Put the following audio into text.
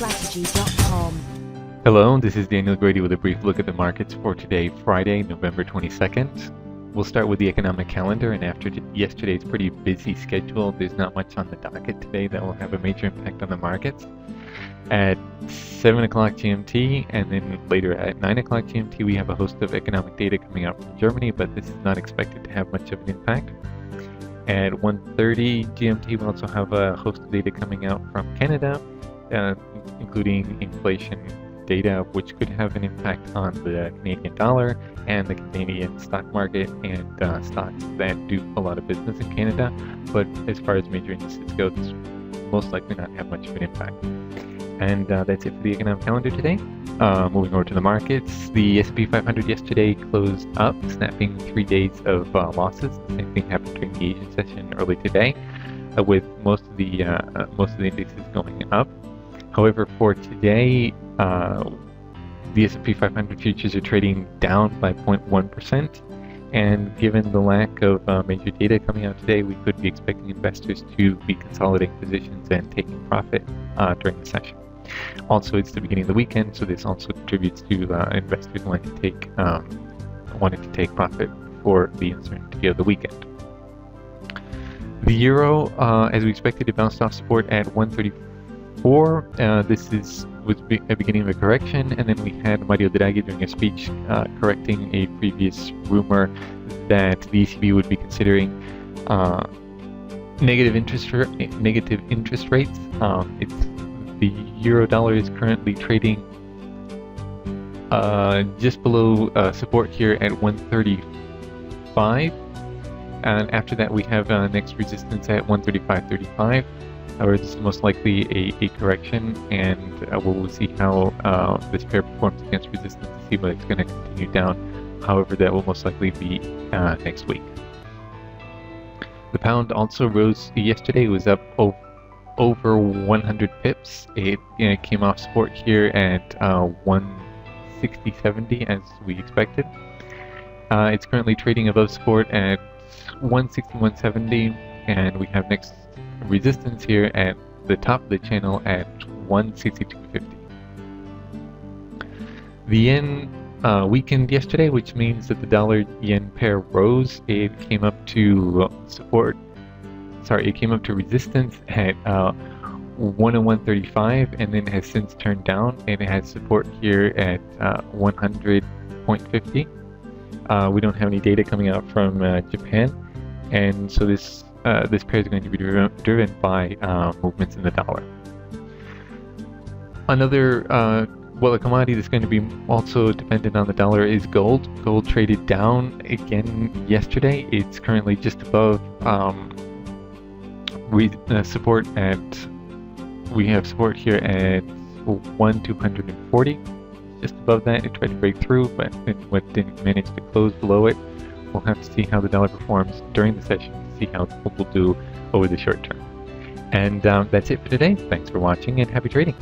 MarketStrategy.com. Hello, this is Daniel Grady with a brief look at the markets for today, Friday, November 22nd. We'll start with the economic calendar, and after yesterday's pretty busy schedule, there's not much on the docket today that will have a major impact on the markets. At 7 o'clock GMT, and then later at 9 o'clock GMT, we have a host of economic data coming out from Germany, but this is not expected to have much of an impact. At 1:30 GMT, we also have a host of data coming out from Canada, including inflation data, which could have an impact on the Canadian dollar and the Canadian stock market and stocks that do a lot of business in Canada. But as far as major indices go, this most likely not have much of an impact. And that's it for the economic calendar today. Moving over to the markets, the S&P 500 yesterday closed up, snapping 3 days of losses. The same thing happened during the Asian session early today, with most of the indices going up. However, for today, the S&P 500 futures are trading down by 0.1%, and given the lack of major data coming out today, we could be expecting investors to be consolidating positions and taking profit during the session. Also, it's the beginning of the weekend, so this also contributes to investors wanting to take profit for the uncertainty of the weekend. The euro, as we expected, it bounced off support at 134. This was a beginning of a correction, and then we had Mario Draghi during a speech correcting a previous rumor that the ECB would be considering negative interest rates. The euro dollar is currently trading just below support here at 135, and after that we have next resistance at 135.35. However, this is most likely a correction, and we'll see how this pair performs against resistance to see whether it's going to continue down. However, that will most likely be next week. The pound also rose yesterday. It was up over 100 pips. It came off support here at 160.70 as we expected. It's currently trading above support at 161.70, and we have next resistance here at the top of the channel at 162.50. The yen weakened yesterday, which means that the dollar-yen pair rose. It came up to resistance at 101.35, and then has since turned down, and it has support here at 100.50. We don't have any data coming out from Japan, and so this pair is going to be driven by movements in the dollar. Another a commodity that's going to be also dependent on the dollar is gold. Gold traded down again yesterday. It's currently just above support at. We have support here at 1,240. Just above that, it tried to break through, but it didn't manage to close below it. We'll have to see how the dollar performs during the session to see how gold will do over the short term. And that's it for today. Thanks for watching, and happy trading.